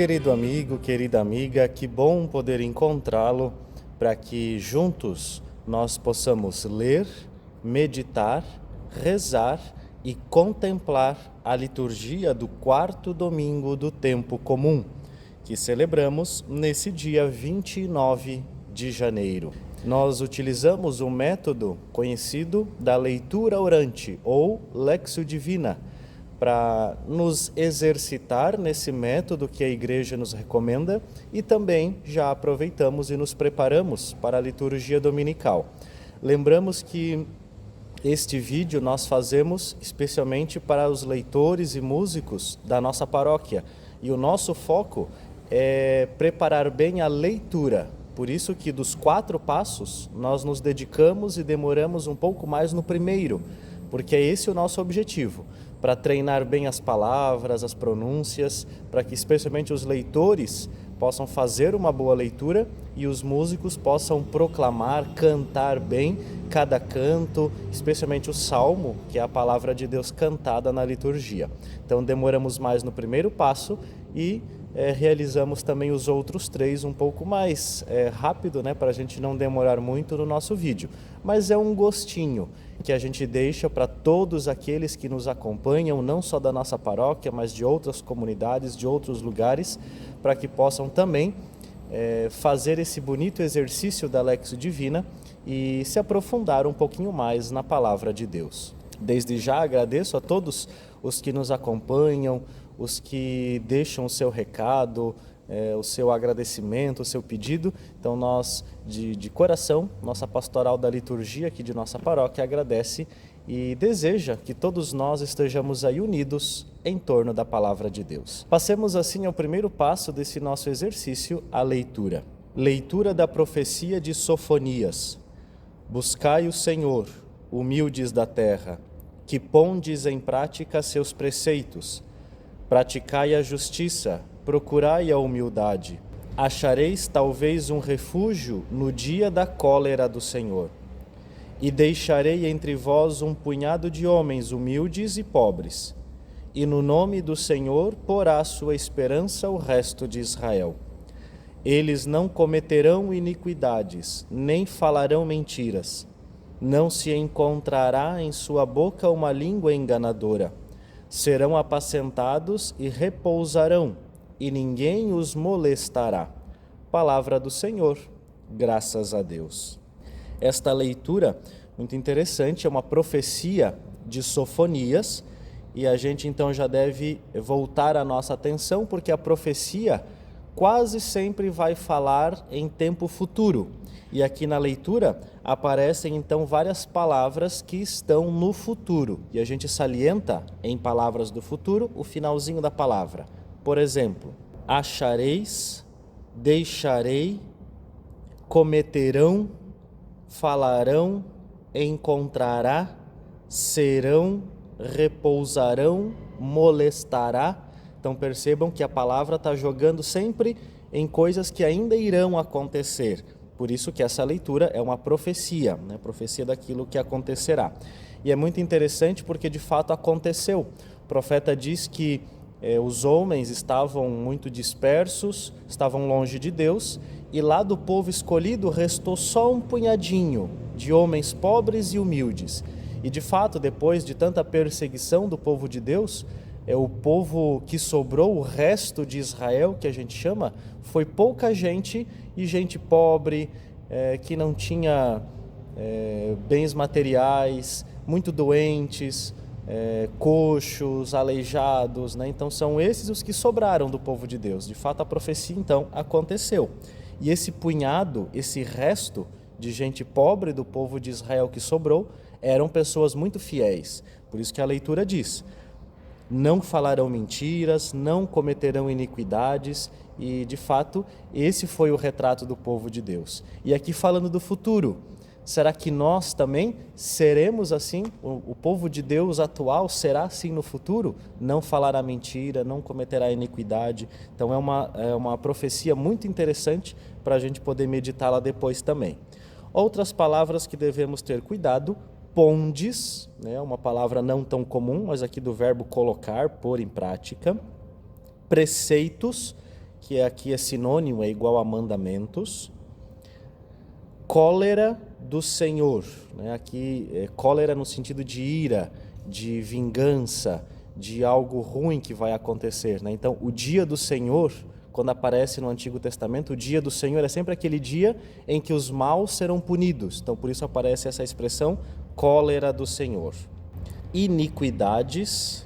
Querido amigo, querida amiga, que bom poder encontrá-lo para que juntos nós possamos ler, meditar, rezar e contemplar a liturgia do quarto domingo do tempo comum, que celebramos nesse dia 29 de janeiro. Nós utilizamos o método conhecido da leitura orante ou Lectio Divina, para nos exercitar nesse método que a Igreja nos recomenda e também já aproveitamos e nos preparamos para a liturgia dominical. Lembramos que este vídeo nós fazemos especialmente para os leitores e músicos da nossa paróquia e o nosso foco é preparar bem a leitura. Por isso que dos 4 passos nós nos dedicamos e demoramos um pouco mais no primeiro, porque é esse o nosso objetivo, para treinar bem as palavras, as pronúncias, para que especialmente os leitores possam fazer uma boa leitura e os músicos possam proclamar, cantar bem cada canto, especialmente o salmo, que é a palavra de Deus cantada na liturgia. Então demoramos mais no primeiro passo e realizamos também os outros 3 um pouco mais rápido, para a gente não demorar muito no nosso vídeo. Mas é um gostinho que a gente deixa para todos aqueles que nos acompanham, não só da nossa paróquia, mas de outras comunidades, de outros lugares, para que possam também fazer esse bonito exercício da Lectio Divina e se aprofundar um pouquinho mais na palavra de Deus. Desde já agradeço a todos os que nos acompanham, os que deixam o seu recado, o seu agradecimento, o seu pedido. Então nós, de coração, nossa pastoral da liturgia aqui de nossa paróquia agradece e deseja que todos nós estejamos aí unidos em torno da palavra de Deus. Passemos assim ao primeiro passo desse nosso exercício, a leitura. Leitura da profecia de Sofonias. Buscai o Senhor, humildes da terra, que pondes em prática seus preceitos. Praticai a justiça, procurai a humildade. Achareis talvez um refúgio no dia da cólera do Senhor. E deixarei entre vós um punhado de homens humildes e pobres. E no nome do Senhor porá sua esperança o resto de Israel. Eles não cometerão iniquidades, nem falarão mentiras. Não se encontrará em sua boca uma língua enganadora. Serão apacentados e repousarão, e ninguém os molestará. Palavra do Senhor, graças a Deus. Esta leitura, muito interessante, é uma profecia de Sofonias, e a gente então já deve voltar a nossa atenção, porque a profecia quase sempre vai falar em tempo futuro. E aqui na leitura aparecem então várias palavras que estão no futuro. E a gente salienta em palavras do futuro o finalzinho da palavra. Por exemplo, achareis, deixarei, cometerão, falarão, encontrará, serão, repousarão, molestará. Então percebam que a palavra está jogando sempre em coisas que ainda irão acontecer. Por isso que essa leitura é uma profecia, profecia daquilo que acontecerá. E é muito interessante porque de fato aconteceu. O profeta diz que os homens estavam muito dispersos, estavam longe de Deus, e lá do povo escolhido restou só um punhadinho de homens pobres e humildes. E de fato, depois de tanta perseguição do povo de Deus, o povo que sobrou, o resto de Israel, que a gente chama, foi pouca gente e gente pobre, que não tinha bens materiais, muito doentes, coxos, aleijados, Então são esses os que sobraram do povo de Deus. De fato a profecia então aconteceu. E esse punhado, esse resto de gente pobre do povo de Israel que sobrou, eram pessoas muito fiéis. Por isso que a leitura diz: não falarão mentiras, não cometerão iniquidades, e de fato esse foi o retrato do povo de Deus. E aqui falando do futuro, será que nós também seremos assim? O povo de Deus atual será assim no futuro? Não falará mentira, não cometerá iniquidade. Então é uma profecia muito interessante para a gente poder meditá-la depois também. Outras palavras que devemos ter cuidado: pondes, uma palavra não tão comum, mas aqui do verbo colocar, pôr em prática. Preceitos que aqui é sinônimo, é igual a mandamentos. Cólera do Senhor, né? Aqui é cólera no sentido de ira, de vingança, de algo ruim que vai acontecer, né? Então, o dia do Senhor, quando aparece no Antigo Testamento, o dia do Senhor é sempre aquele dia em que os maus serão punidos. Então, por isso aparece essa expressão, cólera do Senhor. Iniquidades,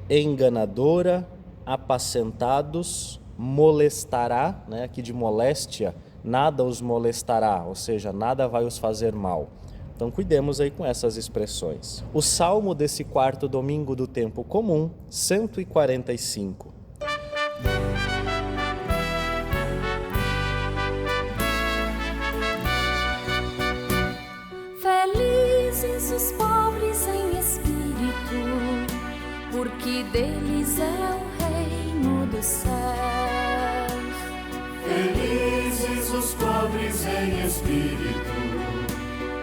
enganadora, apacentados, molestará, né? Aqui de moléstia, nada os molestará, ou seja, nada vai os fazer mal. Então cuidemos aí com essas expressões. O salmo desse quarto domingo do tempo comum, 145. Felizes os pobres em espírito, porque deles é o reino dos céus. Felizes os pobres em espírito,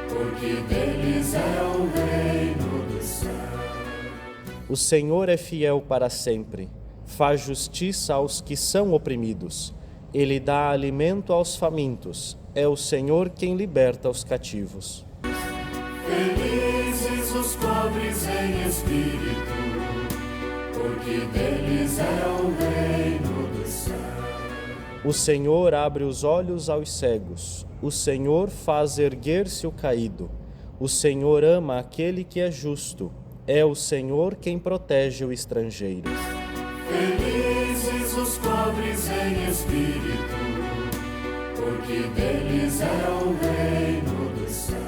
porque deles é o reino dos céus. O Senhor é fiel para sempre, faz justiça aos que são oprimidos. Ele dá alimento aos famintos, é o Senhor quem liberta os cativos. Felizes os pobres em espírito, porque deles é o reino dos céus. O Senhor abre os olhos aos cegos, o Senhor faz erguer-se o caído, o Senhor ama aquele que é justo, é o Senhor quem protege o estrangeiro. Felizes os pobres em espírito, porque deles é o reino dos céus.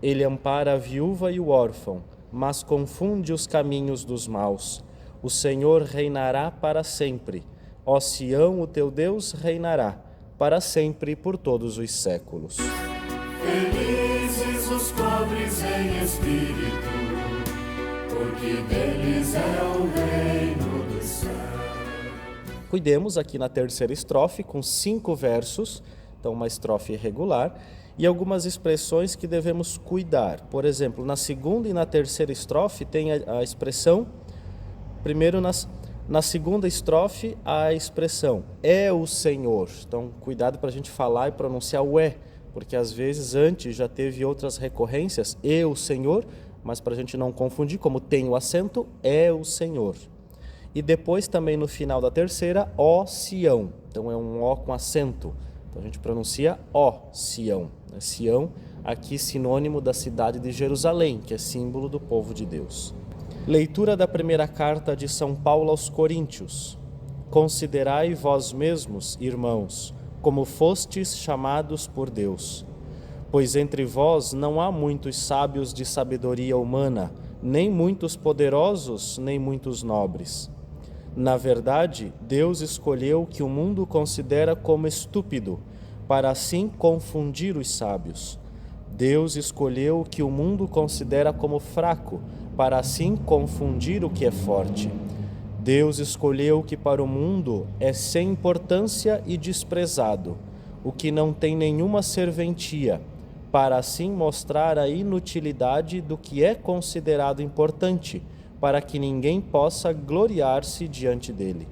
Ele ampara a viúva e o órfão, mas confunde os caminhos dos maus. O Senhor reinará para sempre. Ó Sião, o teu Deus reinará, para sempre e por todos os séculos. Felizes os pobres em espírito, porque deles é o reino dos céus. Cuidemos aqui na terceira estrofe, com 5 versos, então uma estrofe irregular, e algumas expressões que devemos cuidar. Por exemplo, na segunda e na terceira estrofe tem a expressão, primeiro na segunda estrofe, a expressão é o Senhor. Então, cuidado para a gente falar e pronunciar o é, porque às vezes antes já teve outras recorrências, e o Senhor, mas para a gente não confundir, como tem o acento, é o Senhor. E depois também no final da terceira, ó Sião. Então é um ó com acento. Então a gente pronuncia ó Sião. Sião, aqui sinônimo da cidade de Jerusalém, que é símbolo do povo de Deus. Leitura da primeira carta de São Paulo aos Coríntios. Considerai vós mesmos, irmãos, como fostes chamados por Deus. Pois entre vós não há muitos sábios de sabedoria humana, nem muitos poderosos, nem muitos nobres. Na verdade, Deus escolheu o que o mundo considera como estúpido, para assim confundir os sábios. Deus escolheu o que o mundo considera como fraco, para assim confundir o que é forte. Deus escolheu o que para o mundo é sem importância e desprezado, o que não tem nenhuma serventia, para assim mostrar a inutilidade do que é considerado importante, para que ninguém possa gloriar-se diante dele.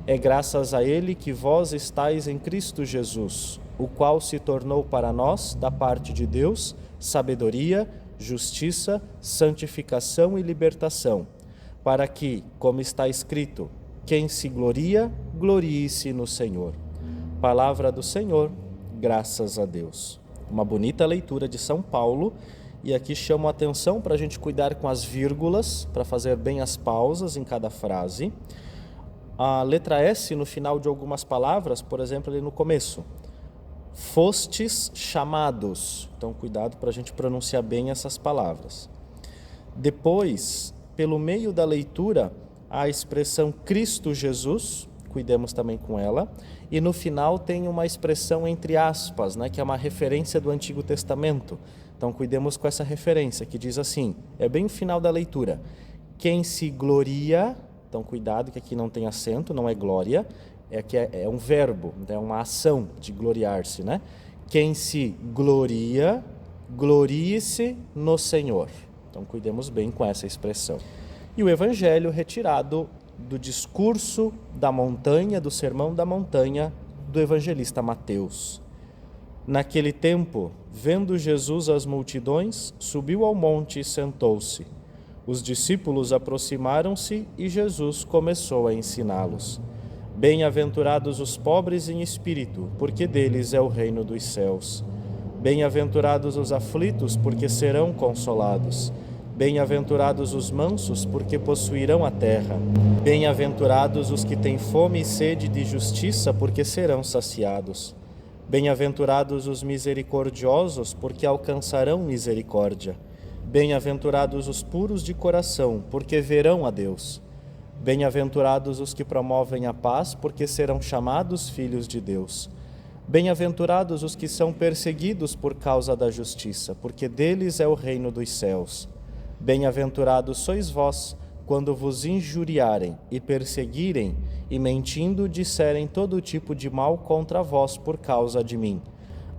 É graças a ele que vós estáis em Cristo Jesus, o qual se tornou para nós, da parte de Deus, sabedoria, justiça, santificação e libertação, para que, como está escrito, quem se gloria, glorie-se no Senhor. Palavra do Senhor, graças a Deus. Uma bonita leitura de São Paulo, e aqui chamo a atenção para a gente cuidar com as vírgulas, para fazer bem as pausas em cada frase. A letra S no final de algumas palavras, por exemplo, ali no começo. Fostes chamados. Então, cuidado para a gente pronunciar bem essas palavras. Depois, pelo meio da leitura, a expressão Cristo Jesus, cuidemos também com ela. E no final tem uma expressão entre aspas, né, que é uma referência do Antigo Testamento. Então, cuidemos com essa referência, que diz assim, é bem o final da leitura. Quem se gloria, então cuidado que aqui não tem acento, não é glória, é um verbo, é uma ação de gloriar-se, né? Quem se gloria, glorie-se no Senhor. Então cuidemos bem com essa expressão. E o Evangelho retirado do discurso da montanha, do Sermão da Montanha, do evangelista Mateus. Naquele tempo, vendo Jesus as multidões, subiu ao monte e sentou-se. Os discípulos aproximaram-se e Jesus começou a ensiná-los. Bem-aventurados os pobres em espírito, porque deles é o reino dos céus. Bem-aventurados os aflitos, porque serão consolados. Bem-aventurados os mansos, porque possuirão a terra. Bem-aventurados os que têm fome e sede de justiça, porque serão saciados. Bem-aventurados os misericordiosos, porque alcançarão misericórdia. Bem-aventurados os puros de coração, porque verão a Deus. Bem-aventurados os que promovem a paz, porque serão chamados filhos de Deus. Bem-aventurados os que são perseguidos por causa da justiça, porque deles é o reino dos céus. Bem-aventurados sois vós, quando vos injuriarem e perseguirem, e mentindo disserem todo tipo de mal contra vós por causa de mim.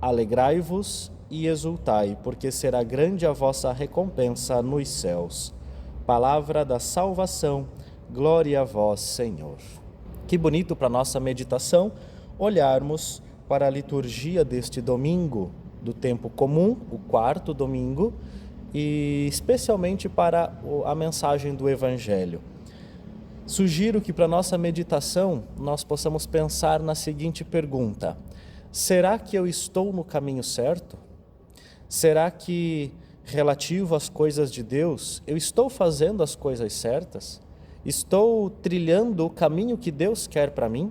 Alegrai-vos e exultai, porque será grande a vossa recompensa nos céus. Palavra da salvação, glória a vós, Senhor. Que bonito para a nossa meditação olharmos para a liturgia deste domingo do tempo comum, o quarto domingo, e especialmente para a mensagem do Evangelho. Sugiro que para a nossa meditação nós possamos pensar na seguinte pergunta: será que eu estou no caminho certo? Será que, relativo às coisas de Deus, eu estou fazendo as coisas certas? Estou trilhando o caminho que Deus quer para mim?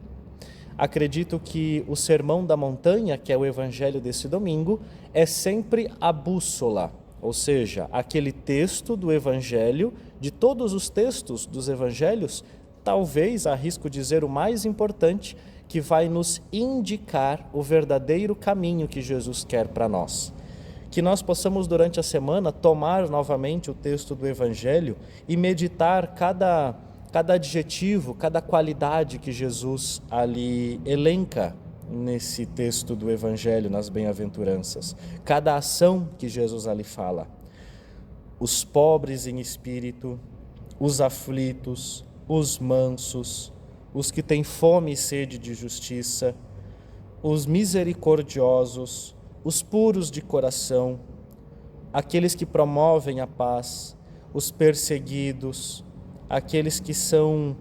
Acredito que o Sermão da Montanha, que é o Evangelho desse domingo, é sempre a bússola, ou seja, aquele texto do Evangelho, de todos os textos dos Evangelhos, talvez, arrisco dizer, o mais importante, que vai nos indicar o verdadeiro caminho que Jesus quer para nós. Que nós possamos, durante a semana, tomar novamente o texto do Evangelho e meditar cada adjetivo, cada qualidade que Jesus ali elenca nesse texto do Evangelho, nas bem-aventuranças. Cada ação que Jesus ali fala. Os pobres em espírito, os aflitos, os mansos, os que têm fome e sede de justiça, os misericordiosos, os puros de coração, aqueles que promovem a paz, os perseguidos, aqueles que são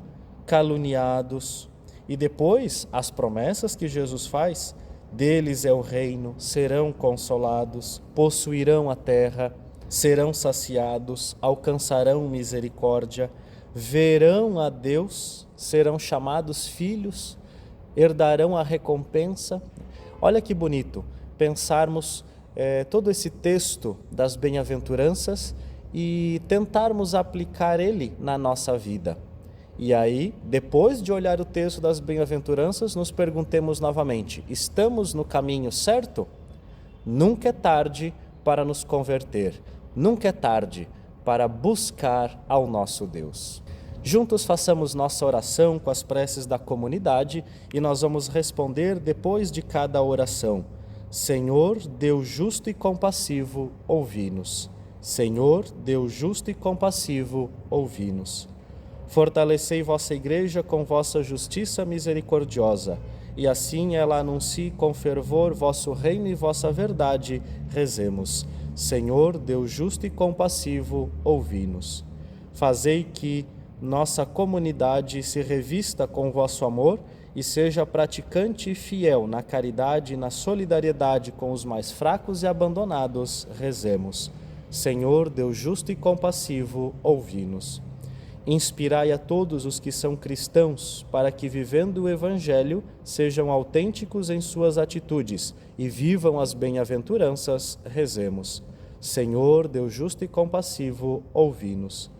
caluniados. E depois, as promessas que Jesus faz: deles é o reino, serão consolados, possuirão a terra, serão saciados, alcançarão misericórdia, verão a Deus, serão chamados filhos, herdarão a recompensa. Olha que bonito pensarmos todo esse texto das bem-aventuranças e tentarmos aplicar ele na nossa vida. E aí, depois de olhar o texto das bem-aventuranças, nos perguntemos novamente: estamos no caminho certo? Nunca é tarde para nos converter, nunca é tarde para buscar ao nosso Deus. Juntos façamos nossa oração com as preces da comunidade e nós vamos responder depois de cada oração: Senhor, Deus justo e compassivo, ouvi-nos. Senhor, Deus justo e compassivo, ouvi-nos. Fortalecei vossa Igreja com vossa justiça misericordiosa, e assim ela anuncie com fervor vosso reino e vossa verdade. Rezemos. Senhor, Deus justo e compassivo, ouvi-nos. Fazei que nossa comunidade se revista com vosso amor e seja praticante e fiel na caridade e na solidariedade com os mais fracos e abandonados. Rezemos. Senhor, Deus justo e compassivo, ouvi-nos. Inspirai a todos os que são cristãos, para que, vivendo o Evangelho, sejam autênticos em suas atitudes e vivam as bem-aventuranças. Rezemos. Senhor, Deus justo e compassivo, ouvi-nos.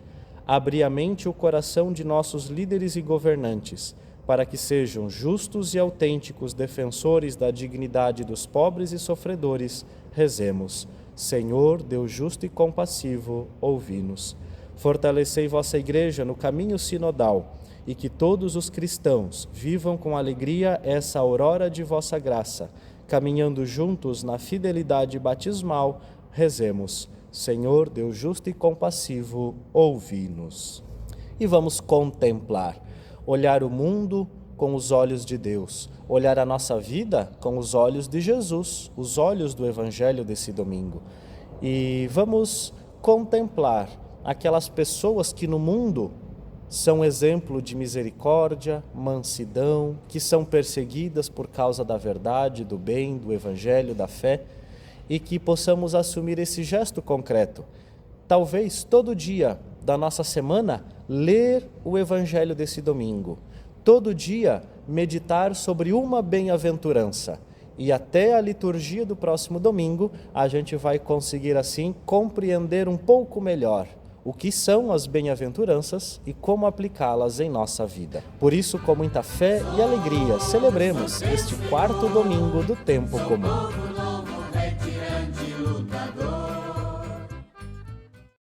Abri a mente e o coração de nossos líderes e governantes, para que sejam justos e autênticos defensores da dignidade dos pobres e sofredores. Rezemos. Senhor, Deus justo e compassivo, ouvi-nos. Fortalecei vossa Igreja no caminho sinodal e que todos os cristãos vivam com alegria essa aurora de vossa graça, caminhando juntos na fidelidade batismal. Rezemos. Senhor, Deus justo e compassivo, ouvi-nos. E vamos contemplar olhar o mundo com os olhos de Deus, olhar a nossa vida com os olhos de Jesus, os olhos do Evangelho desse domingo. E vamos contemplar aquelas pessoas que no mundo são exemplo de misericórdia, mansidão, que são perseguidas por causa da verdade, do bem, do Evangelho, da fé, e que possamos assumir esse gesto concreto. Talvez todo dia da nossa semana ler o Evangelho desse domingo, todo dia meditar sobre uma bem-aventurança, e até a liturgia do próximo domingo a gente vai conseguir assim compreender um pouco melhor o que são as bem-aventuranças e como aplicá-las em nossa vida. Por isso, com muita fé e alegria, celebremos este quarto domingo do tempo comum.